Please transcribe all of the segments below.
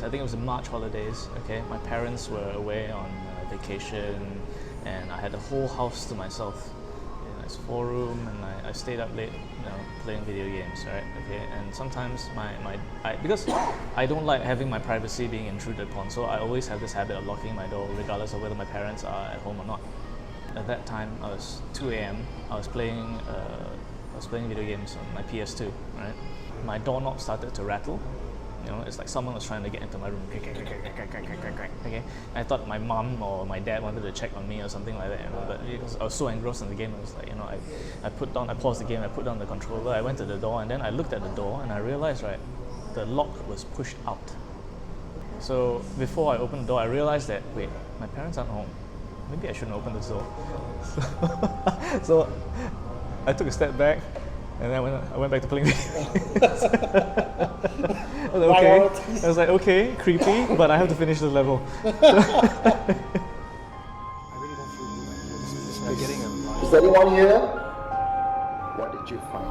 I think it was the March holidays, okay? My parents were away on vacation and I had the whole house to myself. It's 4-room and I stayed up late, playing video games, right? Okay, and sometimes because I don't like having my privacy being intruded upon, so I always have this habit of locking my door regardless of whether my parents are at home or not. At that time, I was 2 a.m. I was playing video games on my PS2, right? My doorknob started to rattle. It's like someone was trying to get into my room. Okay, I thought my mom or my dad wanted to check on me or something like that. But because I was so engrossed in the game, I was like, I paused the game, I put down the controller, I went to the door, and then I looked at the door and I realized, right, the lock was pushed out. So before I opened the door, I realized that wait, my parents aren't home. Maybe I shouldn't open this door. So I took a step back. And then I went back to playing games. I was like, okay, creepy, but I have to finish the level. I really don't feel good. You're getting a... Is anyone here? What did you find?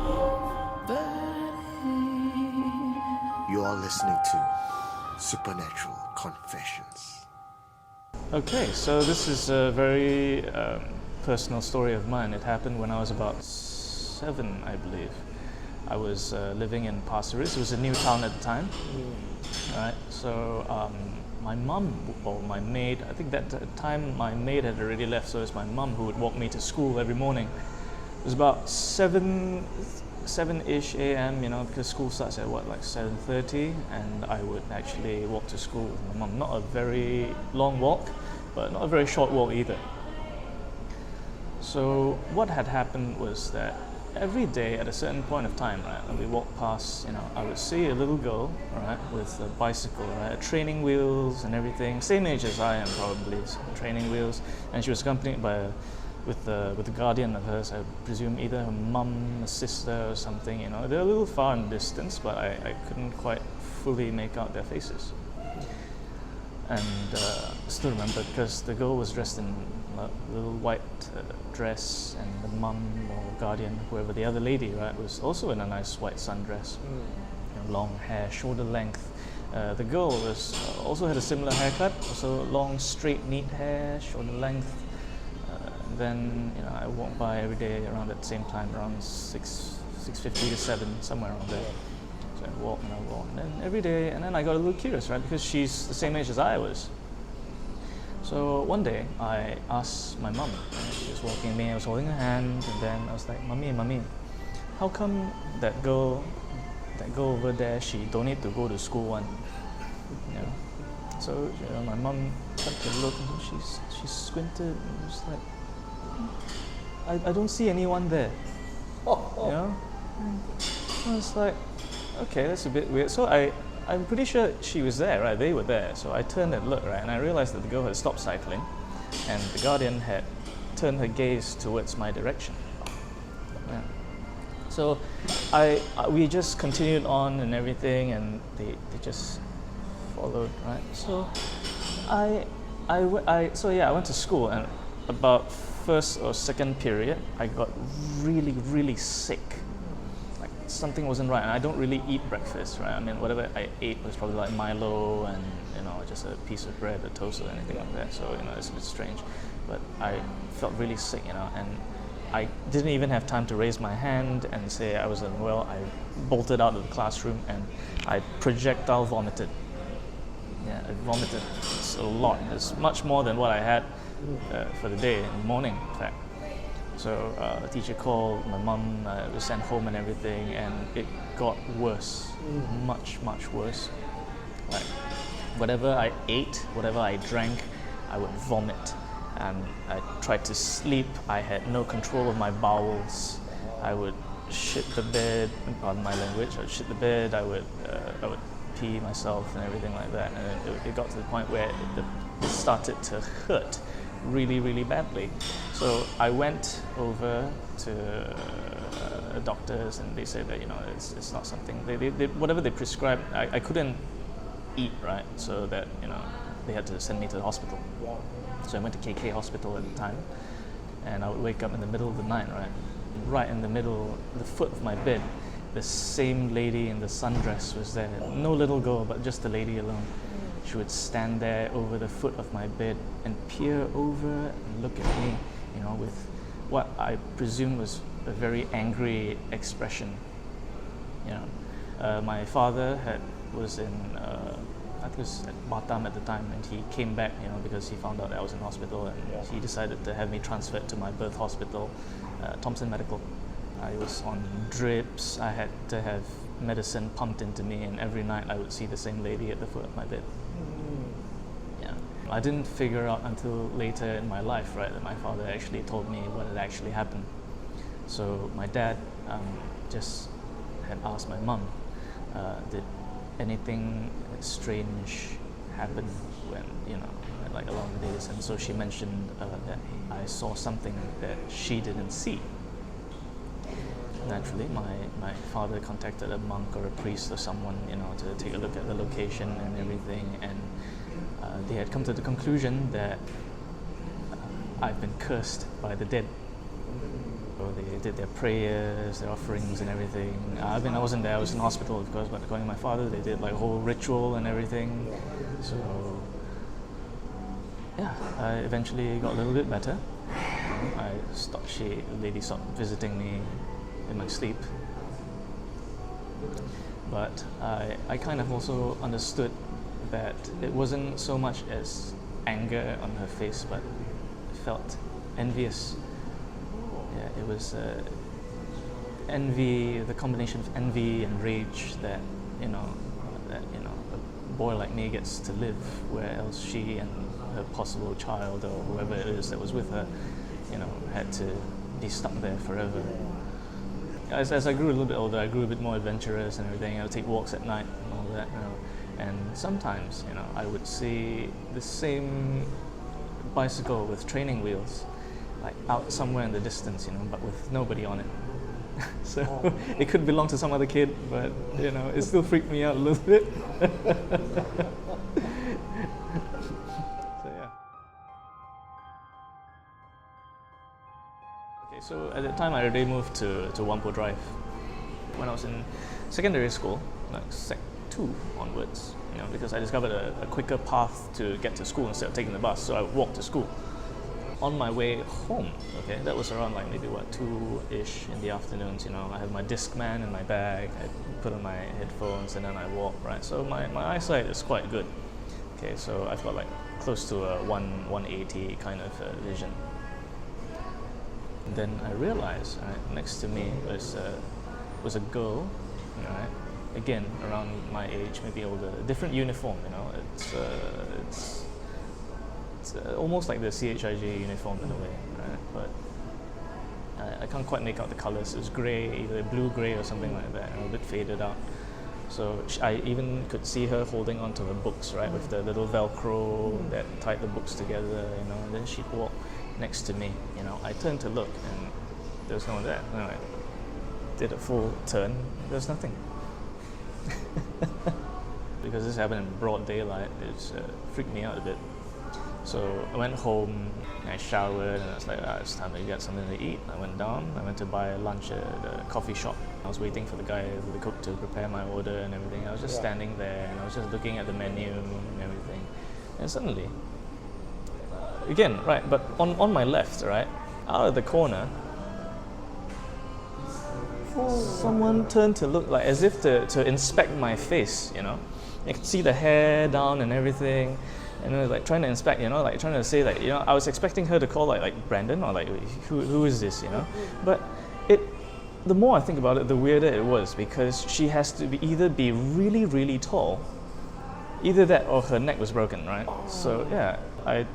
You are listening to Supernatural Confessions. Okay, so this is a very personal story of mine. It happened when I was about 7, I believe. I was living in Pasir Ris. It was a new town at the time. Right. So my mum or my maid, I think that time my maid had already left, so it's my mum who would walk me to school every morning. It was about 7-ish a.m. Because school starts at 7:30, and I would actually walk to school with my mum. Not a very long walk, but not a very short walk either. So what had happened was that every day at a certain point of time, right, when we walked past, I would see a little girl, right, with a bicycle, right, training wheels and everything, same age as I am probably, training wheels, and she was accompanied with a guardian of hers, I presume either her mum, a sister or something, They're a little far in distance, but I couldn't quite fully make out their faces. And I still remember because the girl was dressed in a little white dress, and the mum or guardian, whoever the other lady, right, was also in a nice white sundress, long hair, shoulder length. The girl also had a similar haircut, also long, straight, neat hair, shoulder length. Then I walked by every day around at the same time, around 6:50 to 7, somewhere around there. So I walk, and then every day, and then I got a little curious, right, because she's the same age as I was. So one day I asked my mum, she was walking me, I was holding her hand, and then I was like, Mummy, how come that girl over there, she don't need to go to school one? So my mum took a look, and she squinted, and was like, I don't see anyone there. I was like, okay, that's a bit weird. So I'm pretty sure she was there, right? They were there. So I turned and looked, right? And I realized that the girl had stopped cycling and the guardian had turned her gaze towards my direction. Yeah. So we just continued on and everything, and they just followed, right? So I went to school, and about first or second period, I got really, really sick. Something wasn't right, and I don't really eat breakfast, right? I mean, whatever I ate was probably like Milo and just a piece of bread, a toast, or anything like that. So it's a bit strange, but I felt really sick, and I didn't even have time to raise my hand and say I was unwell. I bolted out of the classroom and I projectile vomited. Yeah, I vomited. It's a lot. It's much more than what I had for the day in the morning, in fact. So the teacher called, my mum was sent home and everything, and it got worse, much, much worse. Like whatever I ate, whatever I drank, I would vomit. And I tried to sleep, I had no control of my bowels. I would shit the bed, pardon my language, I would shit the bed, I would pee myself and everything like that. And it got to the point where it started to hurt really, really badly. So I went over to doctors, and they said that it's not something they whatever they prescribed. I couldn't eat, right? So that they had to send me to the hospital. So I went to KK hospital at the time, and I would wake up in the middle of the night, right in the middle, the foot of my bed. The same lady in the sundress was there. No little girl, but just the lady alone. she would stand there over the foot of my bed and peer over and look at me, you know, with what I presume was a very angry expression. You know, my father was in I think it was at Batam at the time, and he came back, you know, because he found out that I was in hospital, and he decided to have me transferred to my birth hospital, Thompson Medical. I was on drips. I had to have medicine pumped into me, and every night I would see the same lady at the foot of my bed. Yeah, I didn't figure out until later in my life, right, that my father actually told me what had actually happened. So my dad just had asked my mum, did anything strange happen when, you know, like along the days? And so she mentioned that I saw something that she didn't see. Naturally, my father contacted a monk or a priest or someone, you know, to take a look at the location and everything, and they had come to the conclusion that I've been cursed by the dead. So they did their prayers, their offerings and everything. I mean, I wasn't there, I was in hospital of course, but according to my father, they did like a whole ritual and everything. So yeah, I eventually got a little bit better. The lady stopped visiting me in my sleep. But I kind of also understood that it wasn't so much as anger on her face, but felt envious. Yeah, it was envy, the combination of envy and rage that you know a boy like me gets to live, where else she and her possible child or whoever it is that was with her, you know, had to be stuck there forever. As I grew a little bit older, I grew a bit more adventurous and everything. I would take walks at night and all that, you know. And sometimes, you know, I would see the same bicycle with training wheels, like out somewhere in the distance, you know, but with nobody on it. So it could belong to some other kid, but you know, it still freaked me out a little bit. So yeah. Okay, so at the time I already moved to Whampoa Drive. When I was in secondary school, like Sec 2 onwards, you know, because I discovered a quicker path to get to school instead of taking the bus, so I walked to school. On my way home, okay, that was around like maybe 2-ish in the afternoons, you know, I had my Discman in my bag, I put on my headphones and then I walked, right? So my eyesight is quite good, okay, so I've got like close to a 180 kind of vision. And then I realized, right, next to me was a girl, right, again around my age, maybe older, different uniform, you know, it's almost like the CHIJ uniform in a way, right? But I can't quite make out the colors. It was grey, either blue-grey or something like that, and a bit faded out. So I even could see her holding onto her books, right, with the little Velcro that tied the books together, you know. And then she'd walk next to me, you know. I turned to look, and there was no one there. You know, I did a full turn. There was nothing. Because this happened in broad daylight, it freaked me out a bit. So I went home, and I showered, and I was like, it's time to get something to eat. I went down, I went to buy lunch at a coffee shop. I was waiting for the cook to prepare my order and everything. I was just standing there, and I was just looking at the menu and everything. And suddenly, again, right, but on my left, right, out of the corner, someone turned to look like as if to inspect my face, you know. I could see the hair down and everything. And I was like trying to inspect, you know, like trying to say like, you know, I was expecting her to call like Brandon or like who is this, you know? But the more I think about it, the weirder it was, because she has to either be really, really tall, either that or her neck was broken, right? So yeah, I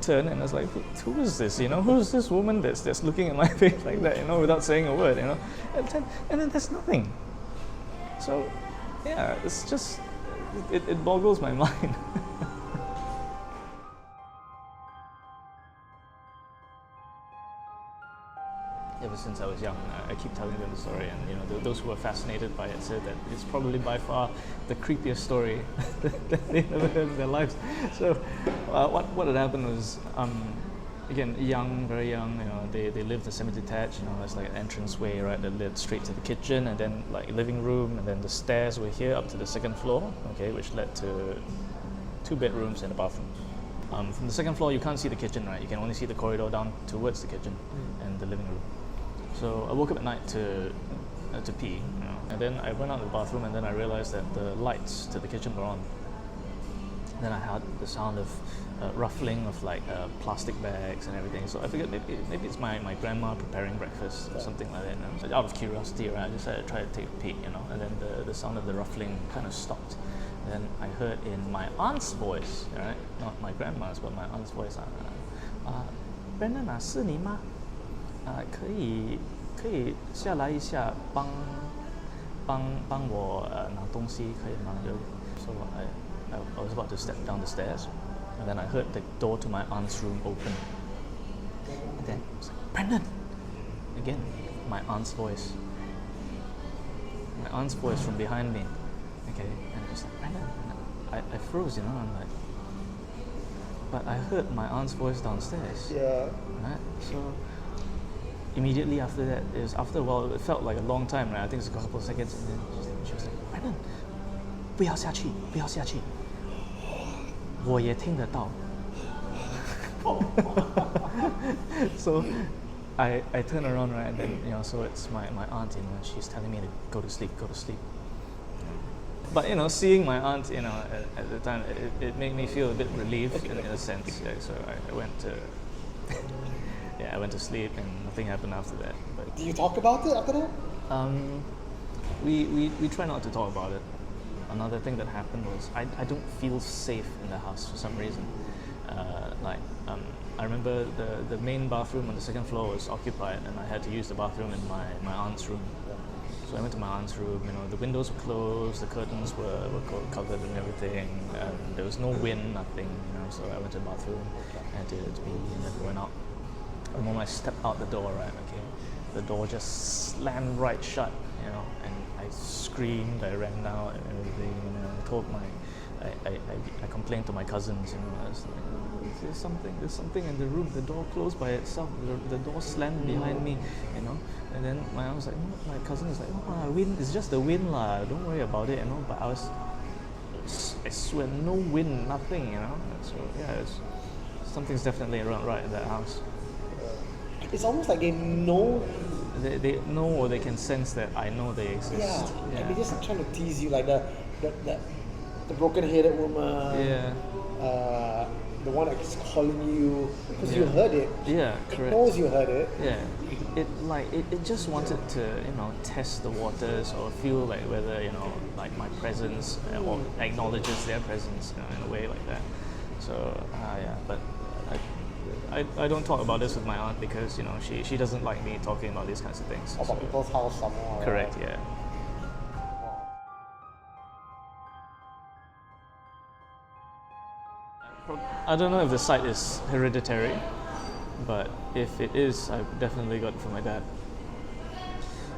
turned and I was like, who is this, you know? Who is this woman that's looking at my face like that, you know, without saying a word, you know? And then there's nothing. So yeah, it's just, it boggles my mind. Ever since I was young, I keep telling them the story, and you know, those who are fascinated by it said that it's probably by far the creepiest story that they've ever heard in their lives. So, what had happened was, again, young, very young. You know, they lived in semi-detached. You know, there's like an entranceway, right, that led straight to the kitchen, and then like living room, and then the stairs were here up to the second floor, okay, which led to 2 bedrooms and a bathroom. From the second floor, you can't see the kitchen, right? You can only see the corridor down towards the kitchen and the living room. So I woke up at night to pee, you know, and then I went out to the bathroom, and then I realized that the lights to the kitchen were on. Then I heard the sound of ruffling of like plastic bags and everything. So I figured maybe it's my grandma preparing breakfast or something like that. You know? So out of curiosity, right, I just had to try to take a peek, you know. And then the sound of the ruffling kind of stopped. Then I heard in my aunt's voice, right, not my grandma's, but my aunt's voice, Brandon 啊，是你吗？可以下来一下帮我拿东西可以吗？So I was about to step down the stairs, and then I heard the door to my aunt's room open. And then I was like, Brandon! Again, my aunt's voice. My aunt's voice from behind me. Okay, and I was like, Brandon! And I froze, you know, I'm like, but I heard my aunt's voice downstairs. Yeah. Right? So immediately after that, after a while, it felt like a long time, right? I think it was a couple of seconds, and then she was like, Brandon! 不要下去，不要下去。我也听得到。So I turn around, right, and then, you know, so it's my aunt, you know, she's telling me to go to sleep. But, you know, seeing my aunt, you know, at the time, it made me feel a bit relieved in a sense. Yeah, so I went to I went to sleep, and nothing happened after that. But Do you talk about it after that? we try not to talk about it. Another thing that happened was I don't feel safe in the house for some reason. I remember the main bathroom on the second floor was occupied, and I had to use the bathroom in my aunt's room. So I went to my aunt's room. You know, the windows were closed, the curtains were covered and everything. There was no wind, nothing. You know, so I went to the bathroom and did pee, and then went out. The moment I stepped out the door, right, okay, the door just slammed right shut. You know, and I screamed, I ran out and everything, and I told I complained to my cousins, you know, I was like, there's something in the room, the door closed by itself, the door slammed behind me, you know, and then my aunt was like, my cousin was like, wind, it's just the wind lah, don't worry about it, you know, but I swear, no wind, nothing, you know, so yeah, something's definitely right in that house. It's almost like they know. They know, or they can sense that I know they exist. Yeah. And they're just trying to tease you, like the broken-headed woman. Yeah. The one that's calling you because you heard it. Yeah, correct. It knows you heard it. Yeah. It just wanted to, you know, test the waters or feel like whether, you know, like my presence or acknowledges their presence, you know, in a way like that. So yeah, but I don't talk about this with my aunt because, you know, she doesn't like me talking about these kinds of things. About people's house somewhere. Correct, yeah. I don't know if the sight is hereditary, but if it is, I've definitely got it from my dad.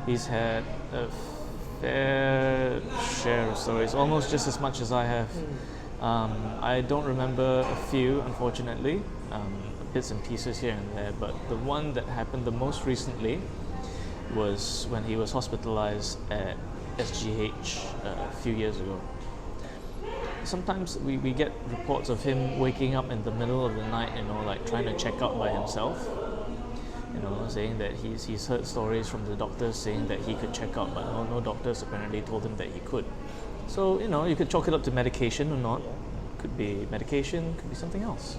He's had a fair share of stories, almost just as much as I have. I don't remember a few, unfortunately. Bits and pieces here and there, but the one that happened the most recently was when he was hospitalized at SGH a few years ago. Sometimes we get reports of him waking up in the middle of the night, you know, like trying to check out by himself, you know, saying that he's heard stories from the doctors saying that he could check out, but no doctors apparently told him that he could. So, you know, you could chalk it up to medication or not. Could be medication, could be something else.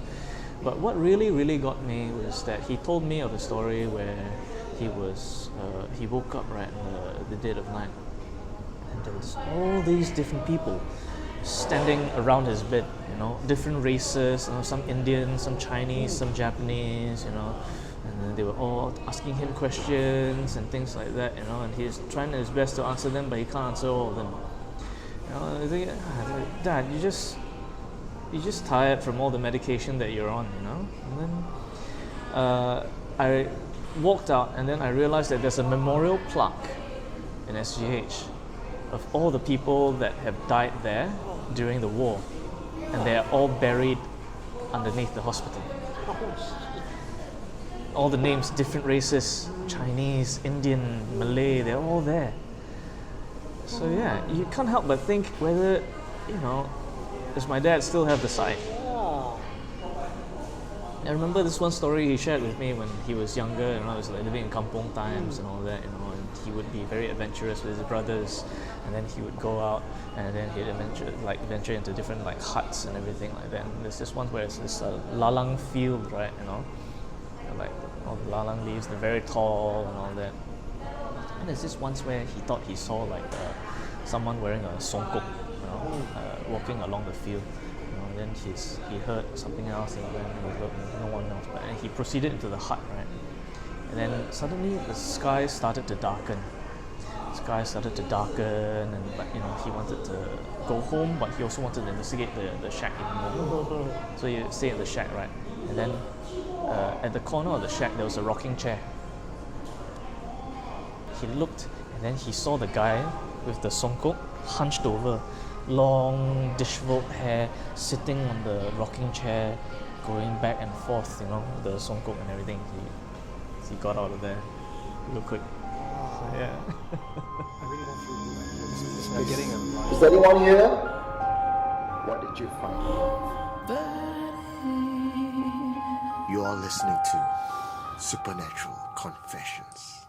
But what really got me was that he told me of a story where he woke up right in the dead of night, and there was all these different people standing around his bed, you know, different races, you know, some Indian, some Chinese, some Japanese, you know, and then they were all asking him questions and things like that, you know, and he's trying his best to answer them, but he can't answer all of them. You know, I think, Dad, you're just tired from all the medication that you're on, you know? And then I walked out, and then I realized that there's a memorial plaque in SGH of all the people that have died there during the war, and they're all buried underneath the hospital. All the names, different races, Chinese, Indian, Malay, they're all there. So yeah, you can't help but think whether, you know, Does my dad still have the sign? Yeah. I remember this one story he shared with me when he was younger, and I was like living in kampong times and all that, and he would be very adventurous with his brothers, and then he would go out and then he'd venture into different like huts and everything like that. And there's this one where it's this lalang field, right? Like all the lalang leaves, they're very tall and all that. And there's this once where he thought he saw like someone wearing a songkok, walking along the field. Then he heard something else, and then he heard no one else. And he proceeded into the hut, right? And then suddenly the sky started to darken. And he wanted to go home, but he also wanted to investigate the shack even more. So he stayed in the shack, right? And then at the corner of the shack there was a rocking chair. He looked, and then he saw the guy with the songkok hunched over, long disheveled hair, sitting on the rocking chair, going back and forth, the songkok and everything. He got out of there real quick. So, yeah. I really don't feel good. It's like getting a rise. Is there anyone here? What did you find? You are listening to Supernatural Confessions.